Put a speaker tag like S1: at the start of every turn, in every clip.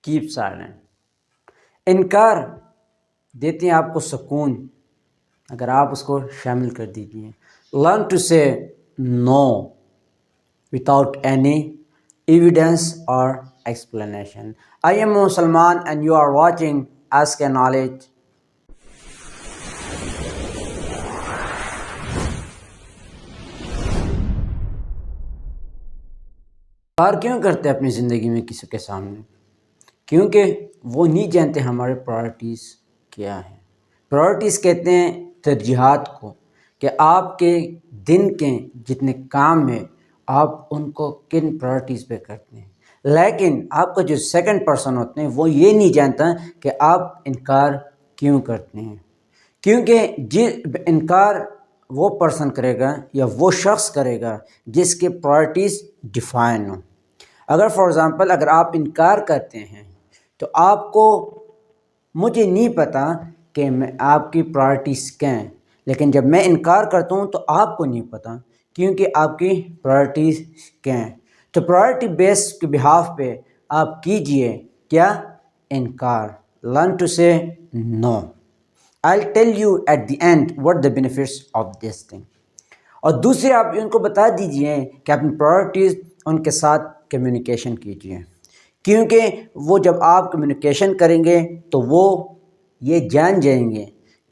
S1: Cap silent. انکار دیتے ہیں آپ کو سکون اگر آپ اس کو شامل کر دیجیے. لرن ٹو سے نو without any evidence or explanation. I am Salman and you are watching Ask a Knowledge. انکار کیوں کرتے ہیں اپنی زندگی میں کسی کے سامنے؟ کیونکہ وہ نہیں جانتے ہمارے پرائرٹیز کیا ہیں. پرائرٹیز کہتے ہیں ترجیحات کو، کہ آپ کے دن کے جتنے کام ہیں آپ ان کو کن پرائرٹیز پہ کرتے ہیں. لیکن آپ کا جو سیکنڈ پرسن ہوتے ہیں وہ یہ نہیں جانتا کہ آپ انکار کیوں کرتے ہیں. کیونکہ انکار وہ پرسن کرے گا یا وہ شخص کرے گا جس کے پرائرٹیز ڈیفائن ہوں. اگر فار ایگزامپل اگر آپ انکار کرتے ہیں تو آپ کو، مجھے نہیں پتہ کہ آپ کی پرائرٹیز کیا ہیں، لیکن جب میں انکار کرتا ہوں تو آپ کو نہیں پتہ کیونکہ آپ کی پرائرٹیز کیا ہیں. تو پرائرٹی بیس کے بہاف پہ آپ کیجئے کیا؟ انکار. لرن ٹو سے نو. I'll tell you at the end what the benefits of this thing. اور دوسرے آپ ان کو بتا دیجئے کہ اپنی پرائرٹیز ان کے ساتھ کمیونیکیشن کیجئے، کیونکہ وہ جب آپ کمیونیکیشن کریں گے تو وہ یہ جان جائیں گے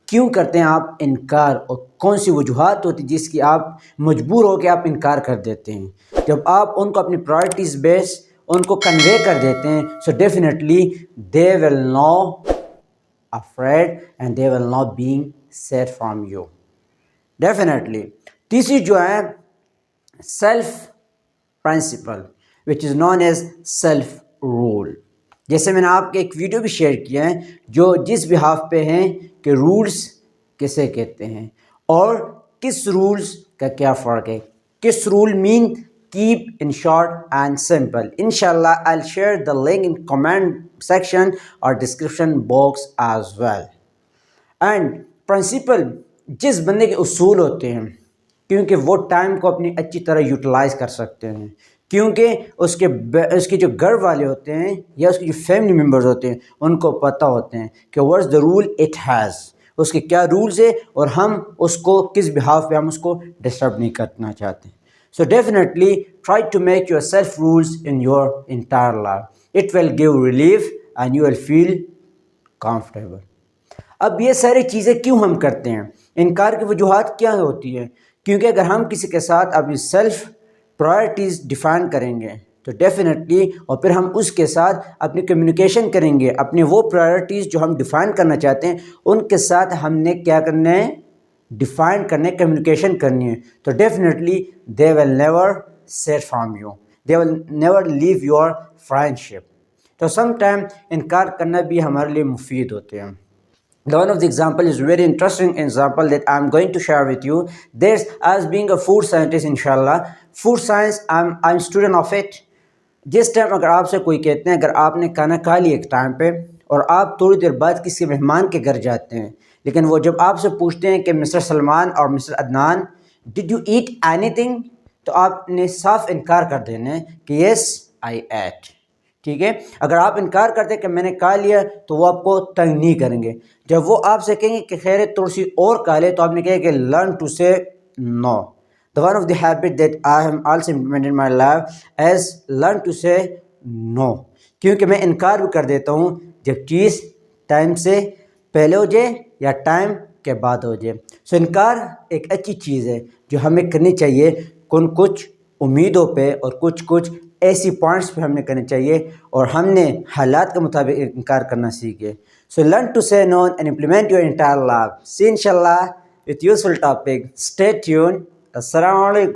S1: کیوں کرتے ہیں آپ انکار اور کون سی وجوہات ہوتی جس کی آپ مجبور ہو کے آپ انکار کر دیتے ہیں. جب آپ ان کو اپنی پرائرٹیز بیس ان کو کنوے کر دیتے ہیں so definitely they will no afraid and they will not being said from you. Definitely. تیسری جو ہے self principle which is known as self rule. جیسے میں نے آپ کے ایک ویڈیو بھی شیئر کیا ہے جو جس بہاف پہ ہیں کہ رولز کسے کہتے ہیں اور کس رولز کا کیا فرق ہے. کس رول مین keep in short and simple. Inshallah, I'll share the link in comment section or description box as well. And principle جس بندے کے اصول ہوتے ہیں کیونکہ وہ ٹائم کو اپنی اچھی طرح یوٹیلائز کر سکتے ہیں، کیونکہ اس کے جو گھر والے ہوتے ہیں یا اس کے جو فیملی ممبرز ہوتے ہیں ان کو پتہ ہوتے ہیں کہ what's the rule it has، اس کے کیا رولز ہے اور ہم اس کو کس بہاف پہ ہم اس کو ڈسٹرب نہیں کرنا چاہتے. So definitely try to make your self rules in your entire life. It will give relief and you will feel comfortable. اب یہ ساری چیزیں کیوں ہم کرتے ہیں؟ انکار کی وجوہات کیا ہوتی ہے؟ کیونکہ اگر ہم کسی کے ساتھ اپنی سیلف پرائرٹیز ڈیفائن کریں گے تو ڈیفینیٹلی اور پھر ہم اس کے ساتھ اپنی کمیونیکیشن کریں گے، اپنے وہ پرائرٹیز جو ہم ڈیفائن کرنا چاہتے ہیں ان کے ساتھ ہم نے کیا کرنا ہے؟ ڈیفائن کرنے، کمیونیکیشن کرنی ہے. تو definitely they will never set from you, they will never leave your friendship. تو سم ٹائم انکار کرنا بھی ہمارے لیے مفید ہوتے ہیں. One of the example is very interesting example that I'm going to share with you. There's, as being a food scientist inshallah, food science I'm student of it. جس ٹائم اگر آپ سے کوئی کہتے ہیں اگر آپ نے کھانا کھا لیا ایک ٹائم پہ اور آپ تھوڑی دیر بعد کسی مہمان کے گھر جاتے ہیں، لیکن وہ جب آپ سے پوچھتے ہیں کہ مسٹر سلمان اور mister Adnan did you eat anything, تو آپ نے صاف انکار کر دینا ہے کہ یس آئی ایٹ. ٹھیک ہے، اگر آپ انکار کرتے کہ میں نے کھا لیا تو وہ آپ کو تنگ نہیں کریں گے. جب وہ آپ سے کہیں گے کہ خیر تھوڑی سی اور کھا لے تو آپ نے کہا کہ لرن ٹو سے نو. The one of the habit that I have also implemented in my life is learn to say no. کیونکہ میں انکار بھی کر دیتا ہوں جب چیز ٹائم سے پہلے ہو جائے یا ٹائم کے بعد ہو جائے. سو انکار ایک اچھی چیز ہے جو ہمیں کرنی چاہیے کچھ امیدوں پہ اور کچھ ایسی پوائنٹس پہ ہم نے کرنے چاہیے اور ہم نے حالات کے مطابق انکار کرنا سیکھے. So learn to say no and implement your entire life. See inshallah with useful topic. Stay tuned. Assalamu alaikum.